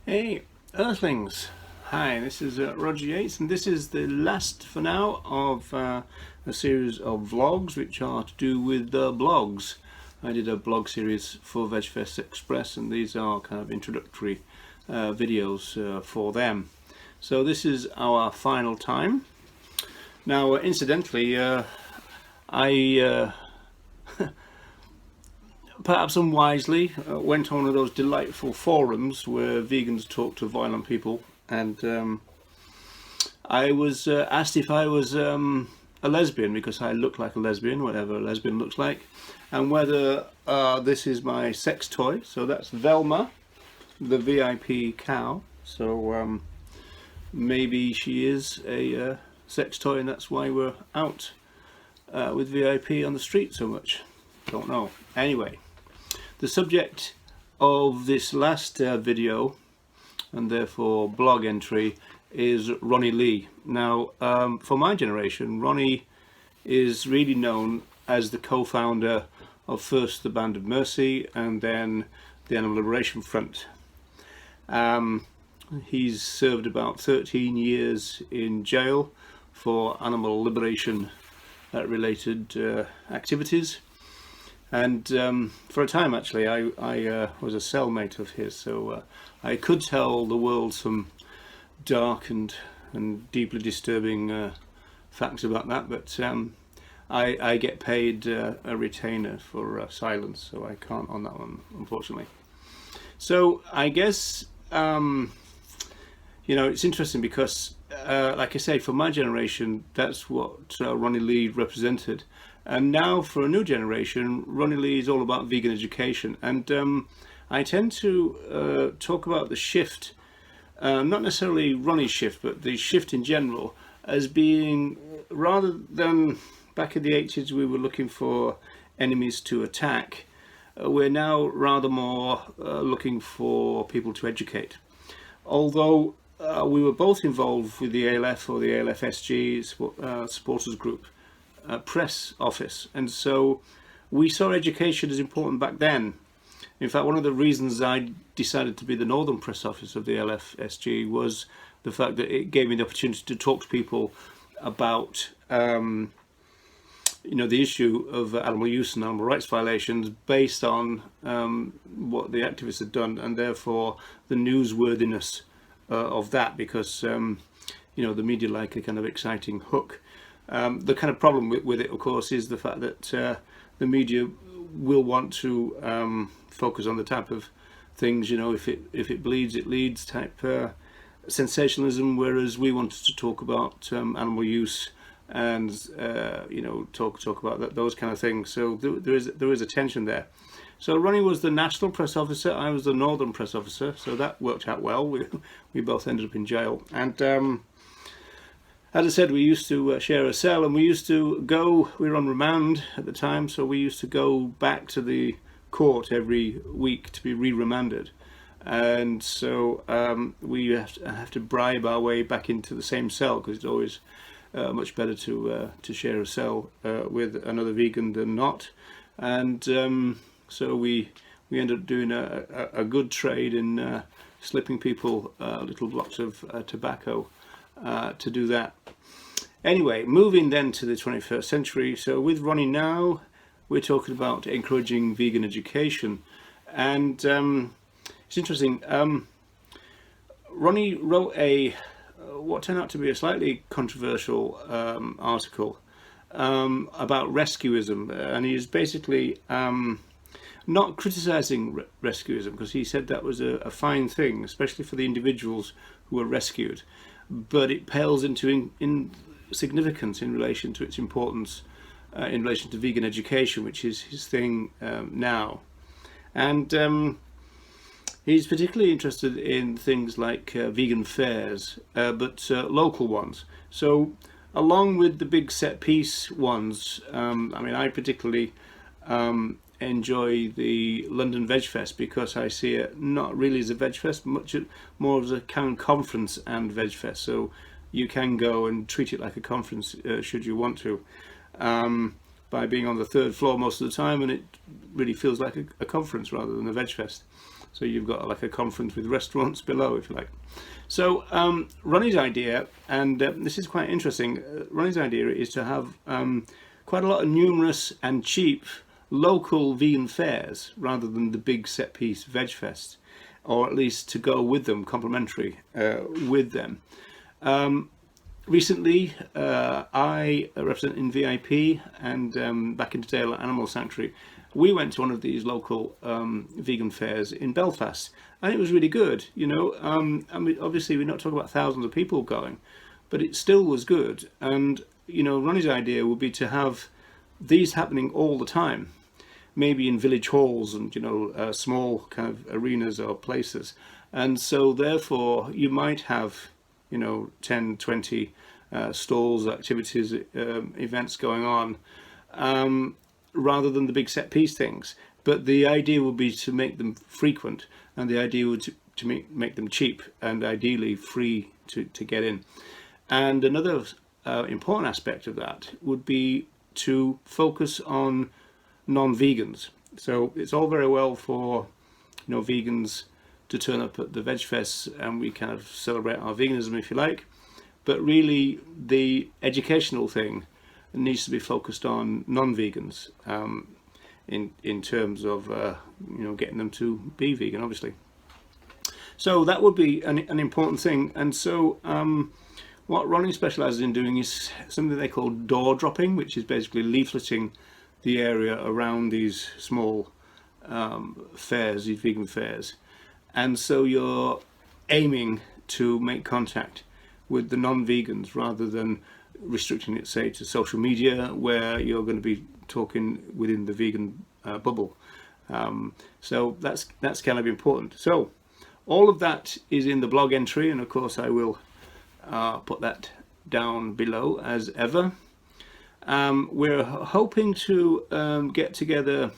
Hey, Earthlings! Hi, this is Roger Yates, and this is the last for now of a series of vlogs which are to do with blogs. I did a blog series for Vegfest Express, and these are kind of introductory videos for them. So this is our final time. Now, incidentally, I perhaps unwisely went on one of those delightful forums where vegans talk to violent people, and I was asked if I was a lesbian because I look like a lesbian, whatever a lesbian looks like, and whether this is my sex toy. So that's Velma, the VIP cow. So maybe she is a sex toy, and that's why we're out with VIP on the street so much. Don't know. Anyway, the subject of this last video, and therefore blog entry, is Ronnie Lee. Now, for my generation, Ronnie is really known as the co-founder of first the Band of Mercy and then the Animal Liberation Front. He's served about 13 years in jail for animal liberation related activities. And for a time, actually, I was a cellmate of his, so I could tell the world some dark and deeply disturbing facts about that, but I get paid a retainer for silence, so I can't on that one, unfortunately. So I guess, it's interesting because, like I say, for my generation, that's what Ronnie Lee represented. And now for a new generation, Ronnie Lee is all about vegan education. And I tend to talk about the shift, not necessarily Ronnie's shift, but the shift in general, as being, rather than back in the 80s we were looking for enemies to attack, we're now rather more looking for people to educate. Although we were both involved with the ALF or the ALF-SG supporters group press office, and so we saw education as important back then. In fact, one of the reasons I decided to be the Northern Press Office of the LFSG was the fact that it gave me the opportunity to talk to people about the issue of animal use and animal rights violations based on what the activists had done, and therefore the newsworthiness of that, because the media like a kind of exciting hook. The kind of problem with it, of course, is the fact that the media will want to focus on the type of things, if it bleeds, it leads type sensationalism, whereas we wanted to talk about animal use and talk about those kind of things. So there is a tension there. So Ronnie was the national press officer, I was the northern press officer, so that worked out well. We both ended up in jail, and as I said, we used to share a cell, and we were on remand at the time, so we used to go back to the court every week to be re-remanded. And so we have to bribe our way back into the same cell, because it's always much better to share a cell with another vegan than not. And so we ended up doing a good trade in slipping people little blocks of tobacco to do that. Anyway, moving then to the 21st century. So with Ronnie now, we're talking about encouraging vegan education, and it's interesting. Ronnie wrote what turned out to be a slightly controversial article about rescuism, and he's basically not criticizing rescuism, because he said that was a fine thing, especially for the individuals who were rescued, but it pales into significance in relation to its importance in relation to vegan education, which is his thing now. And he's particularly interested in things like vegan fairs, but local ones. So along with the big set piece ones, I particularly enjoy the London Vegfest, because I see it not really as a Vegfest, much more as a conference and Vegfest. So you can go and treat it like a conference should you want to, by being on the third floor most of the time, and it really feels like a conference rather than a Vegfest. So you've got like a conference with restaurants below, if you like. So Ronnie's idea, and this is quite interesting, Ronnie's idea is to have quite a lot of numerous and cheap local vegan fairs rather than the big set piece Vegfest, or at least to go with them, complementary with them. Recently, I represent in VIP and back in Dale Animal Sanctuary. We went to one of these local vegan fairs in Belfast, and it was really good. You know, I mean, obviously we're not talking about thousands of people going, but it still was good. And you know, Ronnie's idea would be to have these happening all the time, maybe in village halls and small kind of arenas or places. And so therefore you might have 10, 20 stalls, activities, events going on, rather than the big set piece things. But the idea would be to make them frequent, and the idea would to make them cheap and ideally free to get in. And another important aspect of that would be to focus on non-vegans. So it's all very well for vegans to turn up at the Vegfest and we kind of celebrate our veganism, if you like, but really the educational thing needs to be focused on non-vegans, in terms of getting them to be vegan, obviously. So that would be an important thing. And so what Ronnie specialises in doing is something they call door dropping, which is basically leafleting the area around these small fairs, these vegan fairs. And so you're aiming to make contact with the non-vegans rather than restricting it, say, to social media, where you're going to be talking within the vegan bubble. So that's kind of important. So all of that is in the blog entry, and of course I will put that down below as ever. We're hoping to get together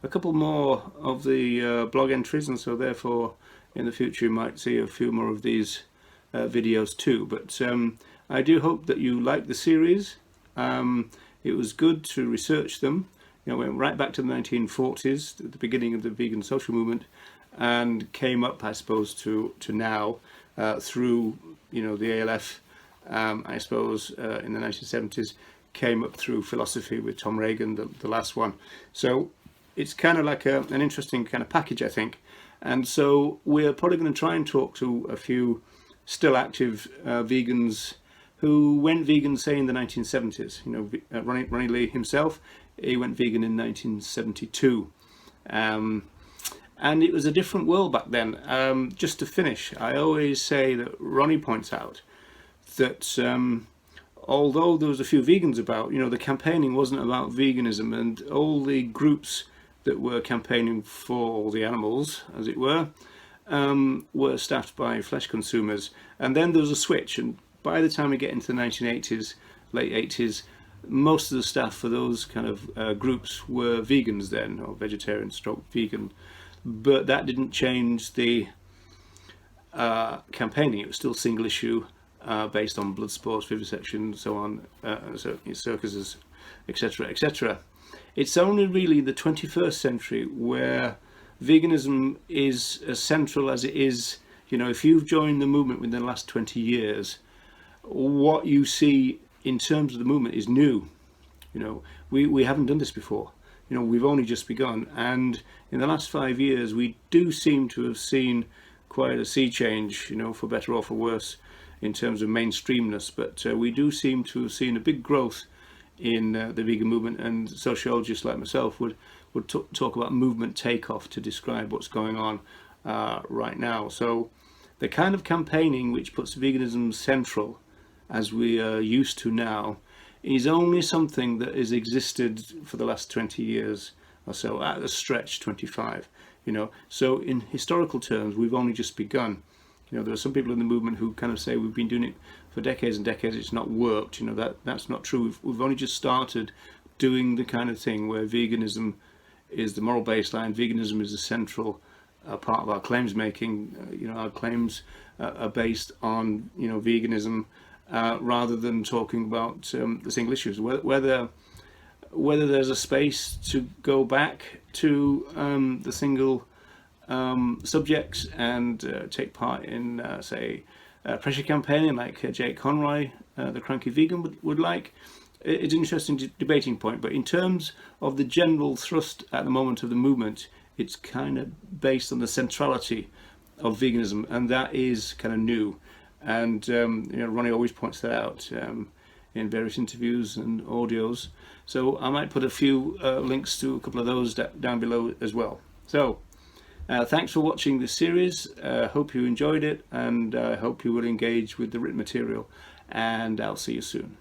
a couple more of the blog entries, and so therefore in the future you might see a few more of these videos too. But I do hope that you like the series. It was good to research them. Went right back to the 1940s, at the beginning of the vegan social movement, and came up, I suppose, to now through the ALF. I suppose in the 1970s came up through philosophy with Tom Reagan, the last one. So it's kind of like an interesting kind of package, I think. And so we're probably going to try and talk to a few still active vegans who went vegan, say, in the 1970s. Ronnie Lee himself, he went vegan in 1972. And it was a different world back then. Just to finish, I always say that Ronnie points out that although there was a few vegans about, the campaigning wasn't about veganism, and all the groups that were campaigning for all the animals, as it were staffed by flesh consumers. And then there was a switch, and by the time we get into the 1980s, late 80s, most of the staff for those kind of groups were vegans then, or vegetarian stroke vegan. But that didn't change the campaigning. It was still single issue, based on blood sports, vivisection, so on, circuses, etc., etc. It's only really the 21st century where veganism is as central as it is. If you've joined the movement within the last 20 years, what you see in terms of the movement is new. We haven't done this before. We've only just begun, and in the last 5 years we do seem to have seen quite a sea change, for better or for worse, in terms of mainstreamness. But we do seem to have seen a big growth in the vegan movement, and sociologists like myself would talk about movement takeoff to describe what's going on right now. So the kind of campaigning which puts veganism central, as we are used to now, is only something that has existed for the last 20 years or so, at a stretch 25. So in historical terms we've only just begun. There are some people in the movement who kind of say we've been doing it for decades and decades, it's not worked. That's not true. We've only just started doing the kind of thing where veganism is the moral baseline, veganism is a central part of our claims making. Our claims are based on veganism, rather than talking about the single issues. Whether there's a space to go back to the single subjects and take part in, say, pressure campaigning like Jake Conroy, the Cranky Vegan, would like. It's an interesting debating point, but in terms of the general thrust at the moment of the movement, it's kind of based on the centrality of veganism, and that is kind of new. And Ronnie always points that out in various interviews and audios. So I might put a few links to a couple of those down below as well. So thanks for watching this series. Hope you enjoyed it, and I hope you will engage with the written material. And I'll see you soon.